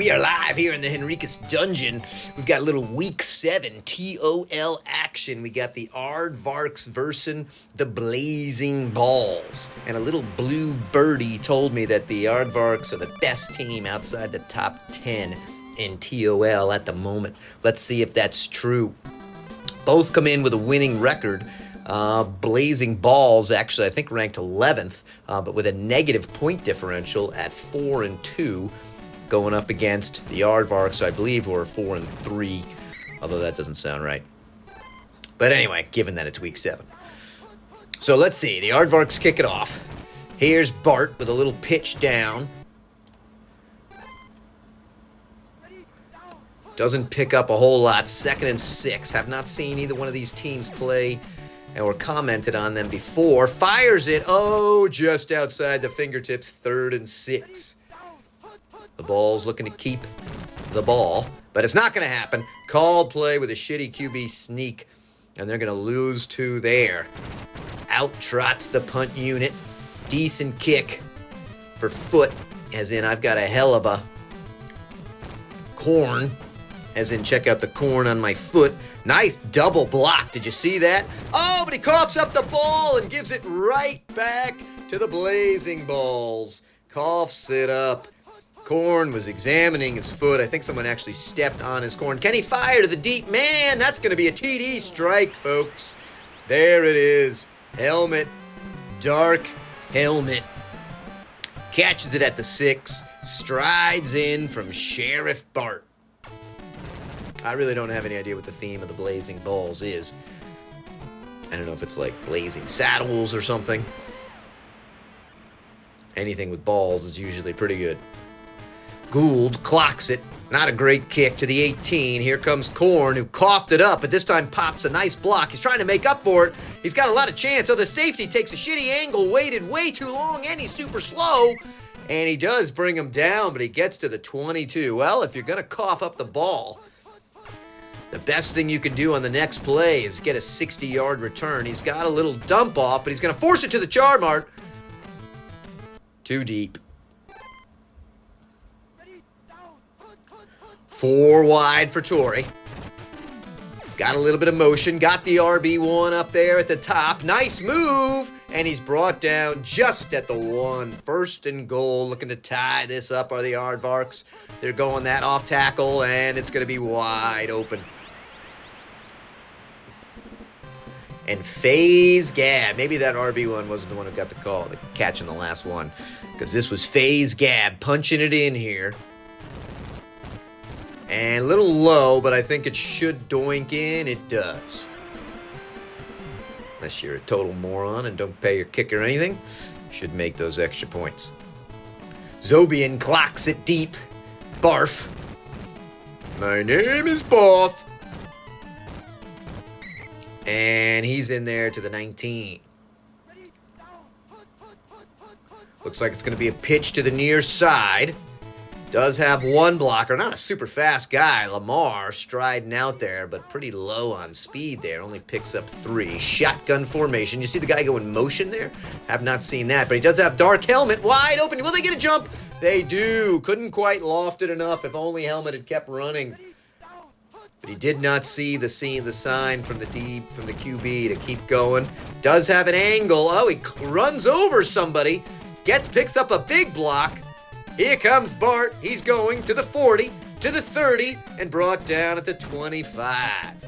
We are live here in the Henricus Dungeon. We've got a little Week 7 TOL action. We got the Aardvarks versus the Blazing Balls. And a little blue birdie told me that the Aardvarks are the best team outside the top 10 in TOL at the moment. Let's see if that's true. Both come in with a winning record. Blazing Balls actually, I think, ranked 11th, but with a negative point differential at 4-2. Going up against the Aardvarks, I believe, who are 4-3, although that doesn't sound right. But anyway, given that it's Week 7. So let's see, the Aardvarks kick it off. Here's Bart with a little pitch down. Doesn't pick up a whole lot, 2nd and 6. Have not seen either one of these teams play or commented on them before. Fires it, just outside the fingertips, 3rd and 6. The Ball's looking to keep the ball, but it's not going to happen. Called play with a shitty QB sneak, and they're going to lose 2 there. Out trots the punt unit. Decent kick for foot, as in I've got a hell of a corn, as in check out the corn on my foot. Nice double block. Did you see that? Oh, but he coughs up the ball and gives it right back to the Blazing Balls. Coughs it up. Corn was examining his foot. I think someone actually stepped on his corn. Can he fire to the deep? Man, that's going to be a TD strike, folks. There it is. Helmet. Dark helmet. Catches it at the 6. Strides in from Sheriff Bart. I really don't have any idea what the theme of the Blazing Balls is. I don't know if it's like blazing saddles or something. Anything with balls is usually pretty good. Gould clocks it. Not a great kick to the 18. Here comes Korn, who coughed it up, but this time pops a nice block. He's trying to make up for it. He's got a lot of chance. So the safety takes a shitty angle, waited way too long, and he's super slow. And he does bring him down, but he gets to the 22. Well, if you're going to cough up the ball, the best thing you can do on the next play is get a 60-yard return. He's got a little dump off, but he's going to force it to the char mark. Too deep. 4 wide for Torrey. Got a little bit of motion. Got the RB1 up there at the top. Nice move. And he's brought down just at the 1. 1st and goal. Looking to tie this up are the Aardvarks. They're going that off tackle, and it's going to be wide open. And FaZe Gab. Maybe that RB1 wasn't the one who got the call, the catch in the last one. Because this was FaZe Gab punching it in here. And a little low, but I think it should doink in. It does. Unless you're a total moron and don't pay your kick or anything, should make those extra points. Zobian clocks it deep. Barf. My name is Barf. And he's in there to the 19. Looks like it's going to be a pitch to the near side. Does have one blocker. Not a super fast guy. Lamar striding out there, but pretty low on speed there. Only picks up 3. Shotgun formation. You see the guy go in motion there? Have not seen that, but he does have dark helmet. Wide open. Will they get a jump? They do. Couldn't quite loft it enough. If only helmet had kept running. But he did not see the sign from the QB to keep going. Does have an angle. Oh, he runs over somebody. Picks up a big block. Here comes Bart. He's going to the 40, to the 30, and brought down at the 25.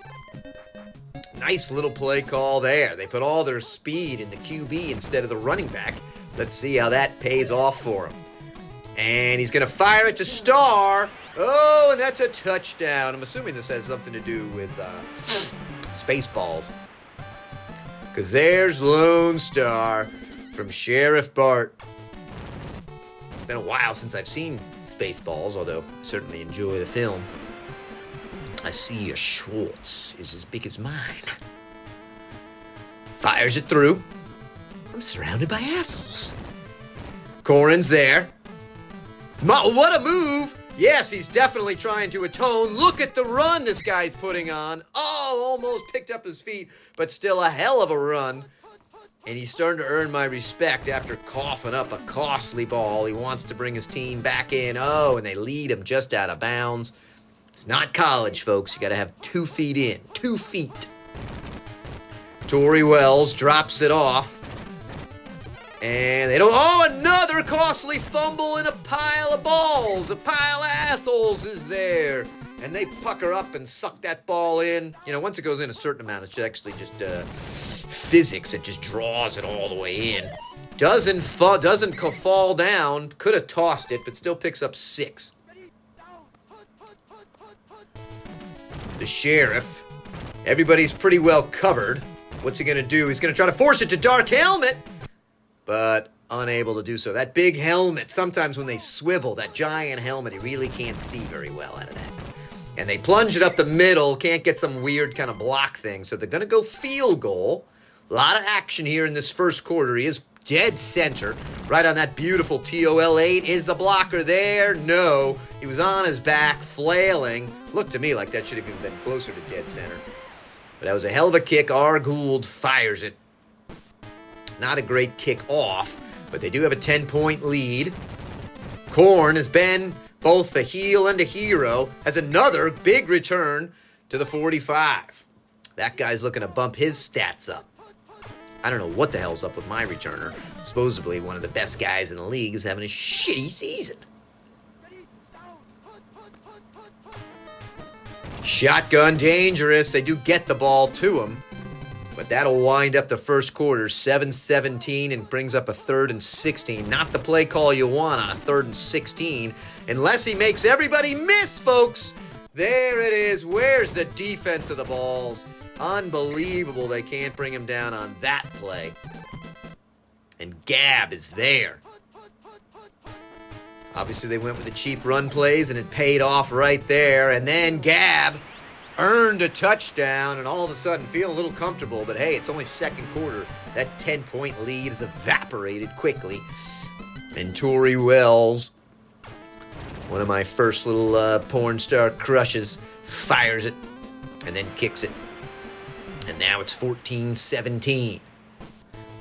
Nice little play call there. They put all their speed in the QB instead of the running back. Let's see how that pays off for him. And he's going to fire it to Star. Oh, and that's a touchdown. I'm assuming this has something to do with Spaceballs. Because there's Lone Star from Sheriff Bart. Been a while since I've seen Spaceballs, although I certainly enjoy the film. I see your Schwartz is as big as mine. Fires it through. I'm surrounded by assholes. Corin's there. What a move! Yes, he's definitely trying to atone. Look at the run this guy's putting on. Oh, almost picked up his feet, but still a hell of a run. And he's starting to earn my respect after coughing up a costly ball. He wants to bring his team back in. Oh, and they lead him just out of bounds. It's not college, folks. You got to have 2 feet in. 2 feet. Torrey Wells drops it off. And they don't... Oh, another costly fumble in a pile of balls. A pile of assholes is there. And they pucker up and suck that ball in. You know, once it goes in a certain amount, it's actually just physics. It just draws it all the way in. Doesn't fall down. Could have tossed it, but still picks up 6. The Sheriff. Everybody's pretty well covered. What's he going to do? He's going to try to force it to Dark Helmet, but unable to do so. That big helmet, sometimes when they swivel, that giant helmet, he really can't see very well out of that. And they plunge it up the middle, can't get some weird kind of block thing, so they're going to go field goal. A lot of action here in this first quarter. He is dead center, right on that beautiful TOL8. Is the blocker there? No. He was on his back, flailing. Looked to me like that should have even been closer to dead center. But that was a hell of a kick. R. Gould fires it. Not a great kick off, but they do have a 10-point lead. Korn has been both a heel and a hero, has another big return to the 45. That guy's looking to bump his stats up. I don't know what the hell's up with my returner. Supposedly one of the best guys in the league is having a shitty season. Shotgun dangerous. They do get the ball to him. But that'll wind up the first quarter, 7-17, and brings up a 3rd and 16. Not the play call you want on a 3rd and 16, unless he makes everybody miss, folks. There it is. Where's the defense of the balls? Unbelievable they can't bring him down on that play. And Gab is there. Obviously, they went with the cheap run plays, and it paid off right there. And then Gab earned a touchdown, and all of a sudden feel a little comfortable. But hey, it's only second quarter. That 10-point lead is evaporated quickly. And Torrey Wells, one of my first little porn star crushes, fires it and then kicks it. And now it's 14-17.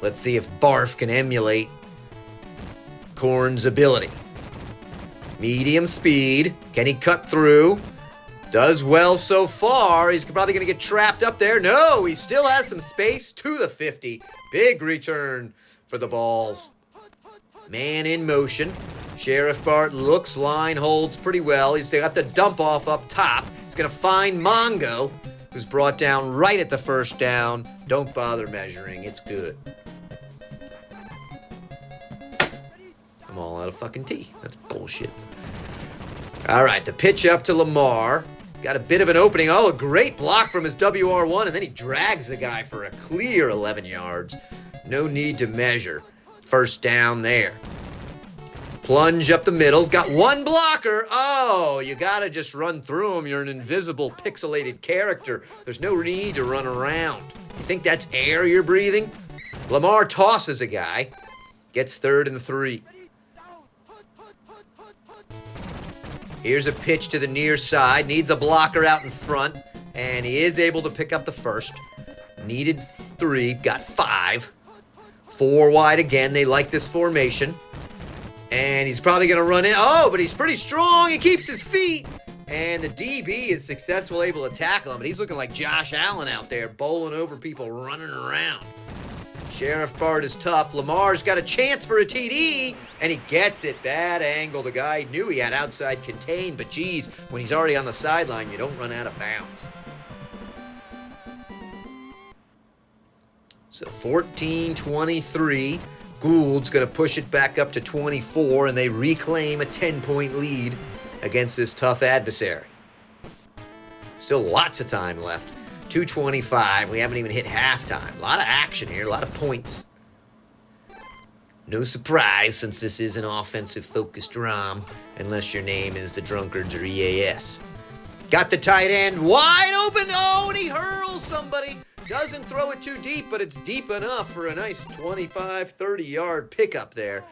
Let's see if Barf can emulate Korn's ability. Medium speed. Can he cut through? Does well so far. He's probably going to get trapped up there. No, he still has some space to the 50. Big return for the balls. Man in motion. Sheriff Bart looks, line holds pretty well. He's got the dump off up top. He's going to find Mongo, who's brought down right at the first down. Don't bother measuring. It's good. I'm all out of fucking tea. That's bullshit. All right, the pitch up to Lamar. Got a bit of an opening. Oh, a great block from his WR1, and then he drags the guy for a clear 11 yards. No need to measure. First down there. Plunge up the middle. He's got one blocker. Oh, you got to just run through him. You're an invisible, pixelated character. There's no need to run around. You think that's air you're breathing? Lamar tosses a guy. Gets 3rd and 3. Here's a pitch to the near side. Needs a blocker out in front. And he is able to pick up the first. Needed 3. Got 5. 4 wide again. They like this formation. And he's probably going to run in. Oh, but he's pretty strong. He keeps his feet. And the DB is successfully able to tackle him. But he's looking like Josh Allen out there, bowling over people, running around. Sheriff Bart is tough. Lamar's got a chance for a TD, and he gets it. Bad angle. The guy knew he had outside contained, but geez, when he's already on the sideline, you don't run out of bounds. So 14-23. Gould's going to push it back up to 24, and they reclaim a 10-point lead against this tough adversary. Still lots of time left. 2:25. We haven't even hit halftime. A lot of action here, a lot of points. No surprise, since this is an offensive-focused ROM, unless your name is the Drunkards or EAS. Got the tight end wide open. Oh, and he hurls somebody. Doesn't throw it too deep, but it's deep enough for a nice 25, 30-yard pickup there.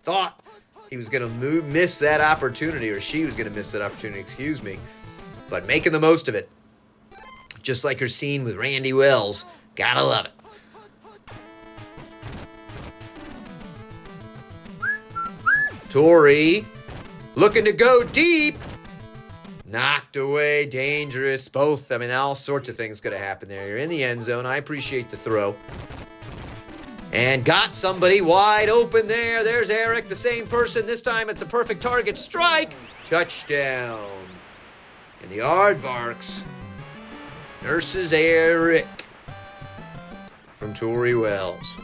Thought he was going to miss that opportunity, or she was going to miss that opportunity, excuse me. But making the most of it. Just like her scene with Randy Wells. Gotta love it. Torrey looking to go deep. Knocked away, dangerous. Both, I mean, all sorts of things could have happened there. You're in the end zone. I appreciate the throw. And got somebody wide open there. There's Eric, the same person. This time it's a perfect target. Strike. Touchdown. And the Aardvarks nurses Eric from Torrey Wells.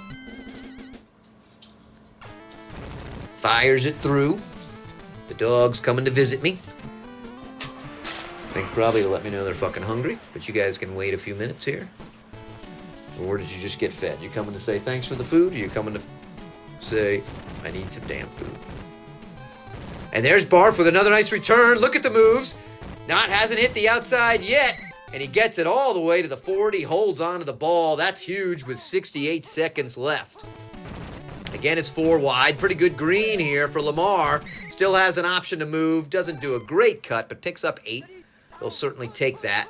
Fires it through. The dog's coming to visit me. I think probably to let me know they're fucking hungry, but you guys can wait a few minutes here. Or did you just get fed? You coming to say thanks for the food, or you coming to say, I need some damn food? And there's Barf with another nice return. Look at the moves. Hasn't hit the outside yet, and he gets it all the way to the 40, holds on to the ball. That's huge with 68 seconds left. Again, it's 4 wide. Pretty good green here for Lamar. Still has an option to move. Doesn't do a great cut, but picks up 8. They'll certainly take that.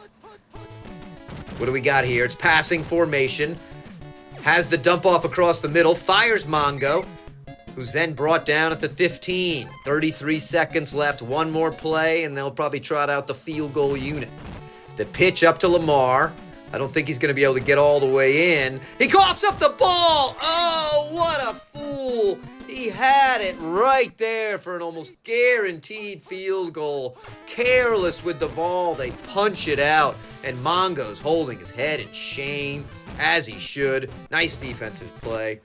What do we got here? It's passing formation. Has the dump off across the middle. Fires Mongo, who's then brought down at the 15. 33 seconds left. One more play, and they'll probably trot out the field goal unit. The pitch up to Lamar. I don't think he's going to be able to get all the way in. He coughs up the ball. Oh, what a fool. He had it right there for an almost guaranteed field goal. Careless with the ball. They punch it out. And Mongo's holding his head in shame, as he should. Nice defensive play.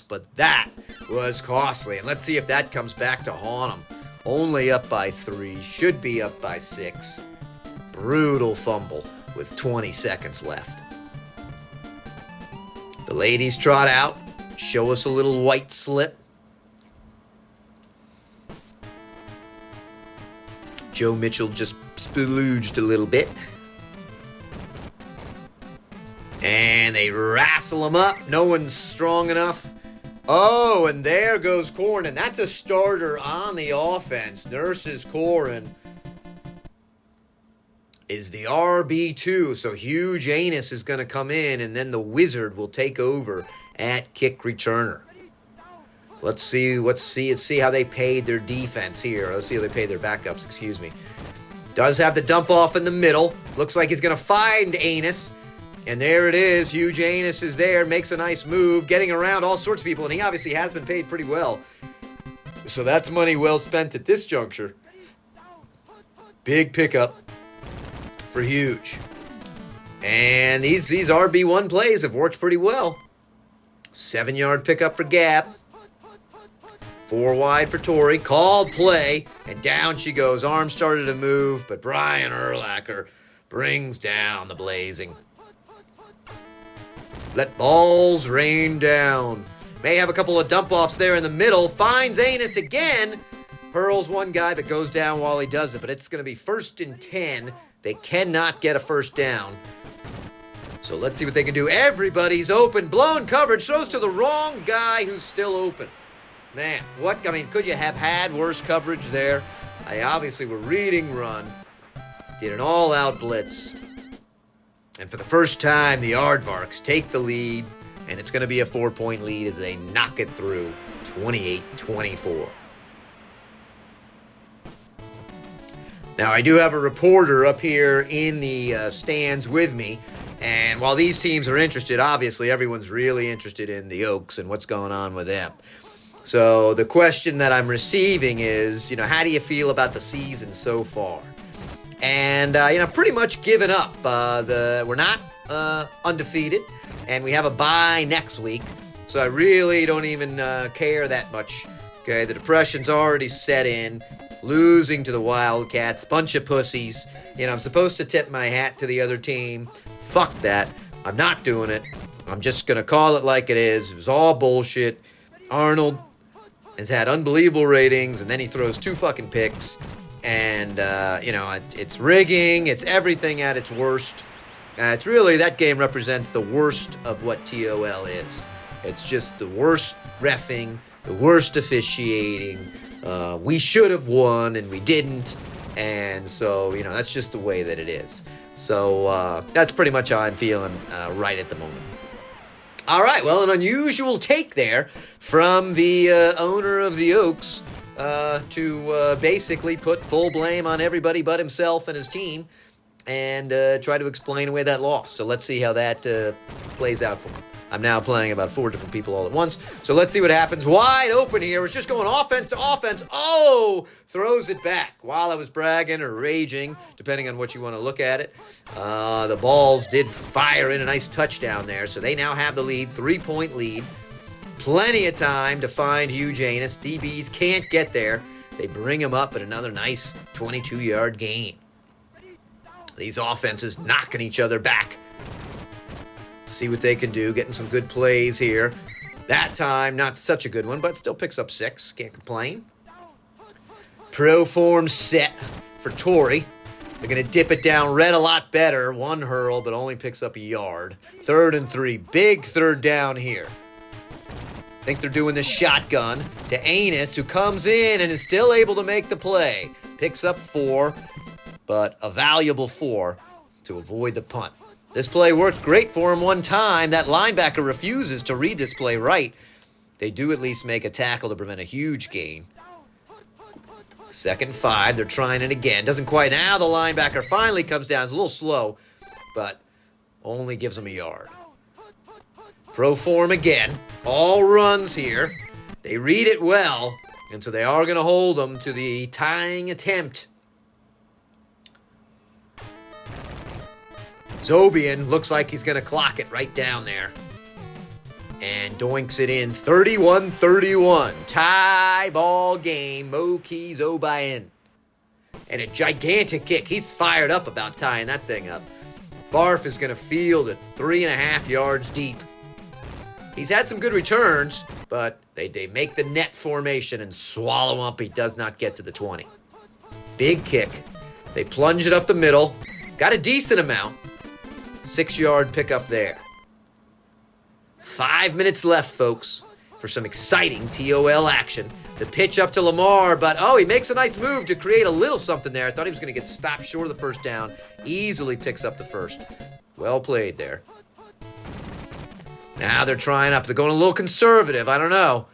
But that was costly. And let's see if that comes back to haunt him. Only up by 3. Should be up by 6. Brutal fumble with 20 seconds left. The ladies trot out. Show us a little white slip. Joe Mitchell just splooged a little bit. And they wrestle him up. No one's strong enough. Oh, and there goes Corrin. That's a starter on the offense. Nurses Corrin is the RB2. So Huge Anus is going to come in, and then the Wizard will take over at kick returner. Let's see how they paid their defense here. Let's see how they paid their backups, excuse me. Does have the dump off in the middle. Looks like he's going to find Anus. And there it is. Huge Anus is there. Makes a nice move. Getting around all sorts of people. And he obviously has been paid pretty well. So that's money well spent at this juncture. Big pickup for Huge. And these RB1 plays have worked pretty well. 7-yard pickup for Gab. 4 wide for Torrey. Called play. And down she goes. Arm started to move. But Brian Urlacher brings down the Blazing. Let balls rain down. May have a couple of dump-offs there in the middle. Finds Anus again. Hurls one guy, but goes down while he does it. But it's going to be 1st and 10. They cannot get a first down. So let's see what they can do. Everybody's open. Blown coverage. Throws to the wrong guy who's still open. Man, could you have had worse coverage there? I obviously were reading run. Did an all-out blitz. And for the first time, the Aardvarks take the lead, and it's going to be a 4-point lead as they knock it through 28-24. Now, I do have a reporter up here in the stands with me, and while these teams are interested, obviously everyone's really interested in the Oaks and what's going on with them. So the question that I'm receiving is, how do you feel about the season so far? And, pretty much given up. We're not undefeated, and we have a bye next week, so I really don't even care that much. Okay, the depression's already set in. Losing to the Wildcats, bunch of pussies. I'm supposed to tip my hat to the other team. Fuck that. I'm not doing it. I'm just going to call it like it is. It was all bullshit. Arnold has had unbelievable ratings, and then he throws 2 fucking picks. And, it's rigging. It's everything at its worst. It's really, that game represents the worst of what TOL is. It's just the worst reffing, the worst officiating. We should have won, and we didn't. And so, that's just the way that it is. So, that's pretty much how I'm feeling right at the moment. All right, well, an unusual take there from the owner of the Oaks to basically put full blame on everybody but himself and his team and try to explain away that loss. So let's see how that plays out for him. I'm now playing about 4 different people all at once. So let's see what happens. Wide open here. It's just going offense to offense. Oh, throws it back. While I was bragging or raging, depending on what you want to look at it, the Balls did fire in a nice touchdown there. So they now have the lead, 3-point lead. Plenty of time to find Hugh Janus. DBs can't get there. They bring him up at another nice 22-yard gain. These offenses knocking each other back. See what they can do, getting some good plays here. That time, not such a good one, but still picks up 6. Can't complain. Pro form set for Torrey. They're going to dip it down red a lot better. 1 hurl, but only picks up a yard. 3rd and 3. Big 3rd down here. I think they're doing the shotgun to Anus, who comes in and is still able to make the play. Picks up 4, but a valuable 4 to avoid the punt. This play worked great for him one time. That linebacker refuses to read this play right. They do at least make a tackle to prevent a huge gain. 2nd and 5. They're trying it again. Doesn't quite. Now the linebacker finally comes down. It's a little slow, but only gives him a yard. Pro form again. All runs here. They read it well, and so they are going to hold them to the tying attempt. Zobian looks like he's going to clock it right down there. And doinks it in. 31-31. Tie ball game. Moki Zobian. And a gigantic kick. He's fired up about tying that thing up. Barf is going to field it 3.5 yards deep. He's had some good returns, but they make the net formation and swallow him up. He does not get to the 20. Big kick. They plunge it up the middle. Got a decent amount. 6-yard pickup there. 5 minutes left, folks, for some exciting TOL action. The pitch up to Lamar, but he makes a nice move to create a little something there. I thought he was going to get stopped short of the first down. Easily picks up the first. Well played there. Now they're trying up. They're going a little conservative. I don't know.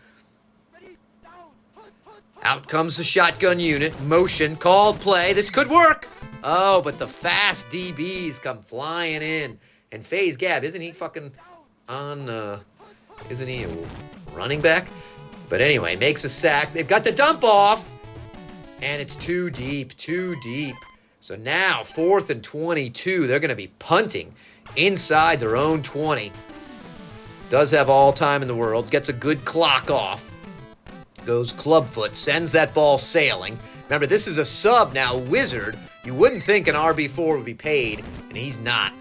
Out comes the shotgun unit. Motion. Called play. This could work. Oh, but the fast DBs come flying in. And FaZe Gab, isn't he fucking on, isn't he a running back? But anyway, makes a sack. They've got the dump off. And it's too deep. So now, 4th and 22. They're going to be punting inside their own 20. Does have all time in the world. Gets a good clock off. Goes clubfoot. Sends that ball sailing. Remember, this is a sub now. Wizard. You wouldn't think an RB4 would be paid, and he's not.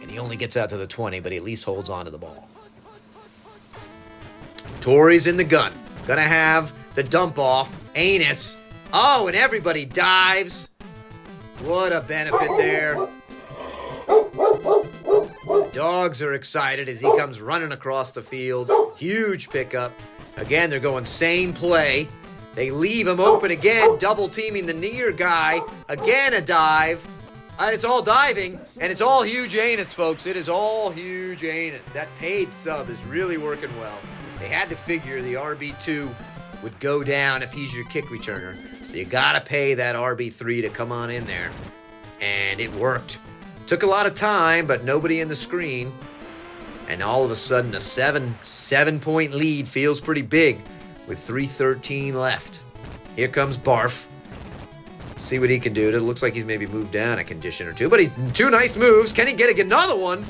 And he only gets out to the 20, but he at least holds on to the ball. Torrey's in the gun. Gonna have the dump off. Anus. Oh, and everybody dives. What a benefit there. The dogs are excited as he comes running across the field. Huge pickup. Again, they're going same play. They leave him open again, double teaming the near guy. Again, a dive. And it's all diving, and it's all Hugh Janus, folks. It is all Hugh Janus. That paid sub is really working well. They had to figure the RB2 would go down if he's your kick returner. So you got to pay that RB3 to come on in there. And it worked. Took a lot of time, but nobody in the screen. And all of a sudden, a 7-point lead feels pretty big with 3:13 left. Here comes Barf. See what he can do. It looks like he's maybe moved down a condition or two, but he's 2 nice moves. Can he get another one?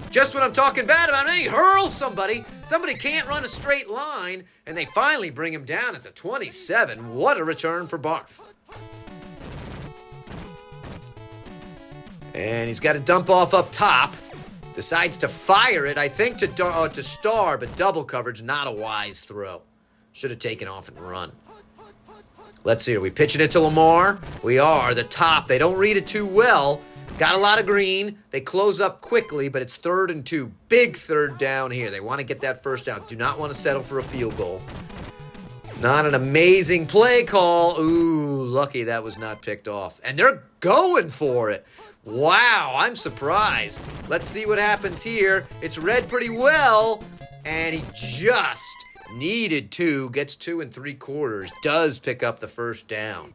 Just what I'm talking bad about. And then he hurls somebody. Somebody can't run a straight line, and they finally bring him down at the 27. What a return for Barf. And he's got a dump off up top. Decides to fire it, I think, to Star, but double coverage, not a wise throw. Should have taken off and run. Let's see, are we pitching it to Lamar? We are. The top, they don't read it too well. Got a lot of green. They close up quickly, but it's 3rd and 2. Big 3rd down here. They want to get that first down. Do not want to settle for a field goal. Not an amazing play call. Ooh, lucky that was not picked off. And they're going for it. Wow, I'm surprised. Let's see what happens here. It's read pretty well, and he just needed to. Gets 2 3/4. Does pick up the first down.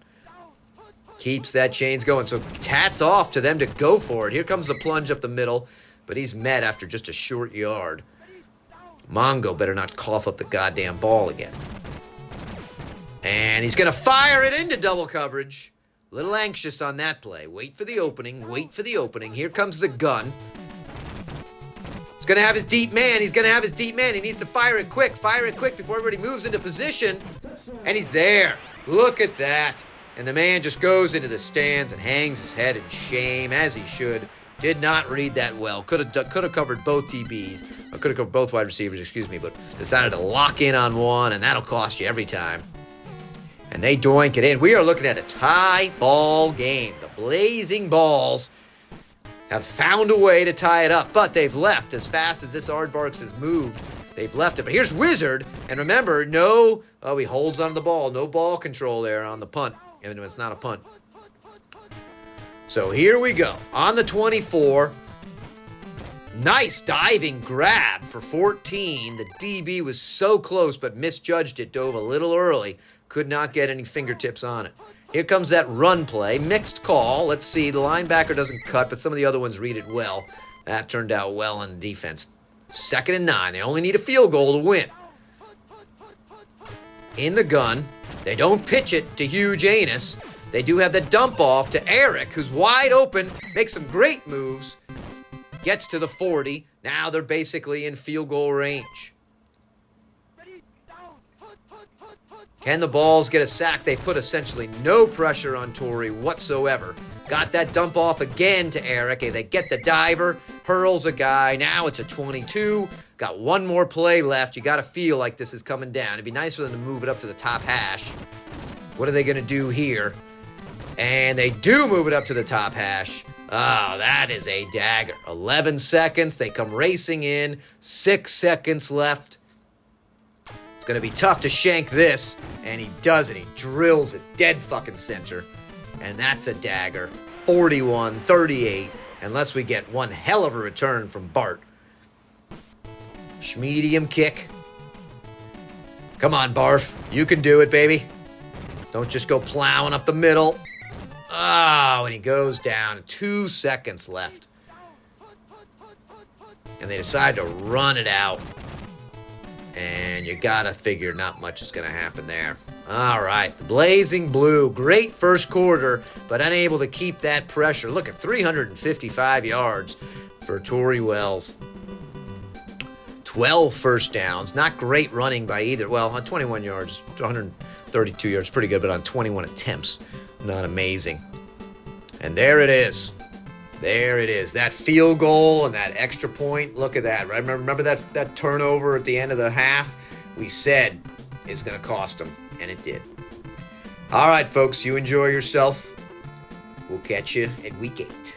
Keeps that chains going. So hats off to them to go for it. Here comes the plunge up the middle, but he's met after just a short yard. Mongo better not cough up the goddamn ball again. And he's going to fire it into double coverage. A little anxious on that play. Wait for the opening. Wait for the opening. Here comes the gun. He's going to have his deep man. He's going to have his deep man. He needs to fire it quick. Fire it quick before everybody moves into position. And he's there. Look at that. And the man just goes into the stands and hangs his head in shame, as he should. Did not read that well. Could have covered both DBs. Or could have covered both wide receivers, excuse me. But decided to lock in on one, and that'll cost you every time. And they doink it in. We are looking at a tie ball game. The Blazing Balls have found a way to tie it up, but they've left as fast as this Aardvarks has moved. They've left it. But here's Wizard. And remember, he holds onto the ball. No ball control there on the punt. And it's not a punt. So here we go. On the 24. Nice diving grab for 14. The DB was so close, but misjudged it. Dove a little early. Could not get any fingertips on it. Here comes that run play. Mixed call. Let's see. The linebacker doesn't cut, but some of the other ones read it well. That turned out well on defense. 2nd and 9. They only need a field goal to win. In the gun. They don't pitch it to Huge Anus. They do have the dump off to Eric, who's wide open, makes some great moves, gets to the 40. Now they're basically in field goal range. Can the Balls get a sack? They put essentially no pressure on Torrey whatsoever. Got that dump off again to Eric. They get the diver, hurls a guy. Now it's a 22. Got one more play left. You got to feel like this is coming down. It'd be nice for them to move it up to the top hash. What are they going to do here? And they do move it up to the top hash. Oh, that is a dagger. 11 seconds. They come racing in. 6 seconds left. It's going to be tough to shank this. And he does it. He drills it dead fucking center. And that's a dagger. 41-38. Unless we get one hell of a return from Bart. Schmedium kick. Come on, Barf. You can do it, baby. Don't just go plowing up the middle. Oh, and he goes down. 2 seconds left. And they decide to run it out. And you gotta figure not much is gonna happen there. All right, the Blazing Blue. Great first quarter, but unable to keep that pressure. Look at 355 yards for Torrey Wells. 12 first downs. Not great running by either. Well, on 21 yards, 132 yards, pretty good, but on 21 attempts, not amazing. And there it is. There it is. That field goal and that extra point. Look at that. Right? Remember that turnover at the end of the half? We said it's going to cost them, and it did. All right, folks, you enjoy yourself. We'll catch you at week 8.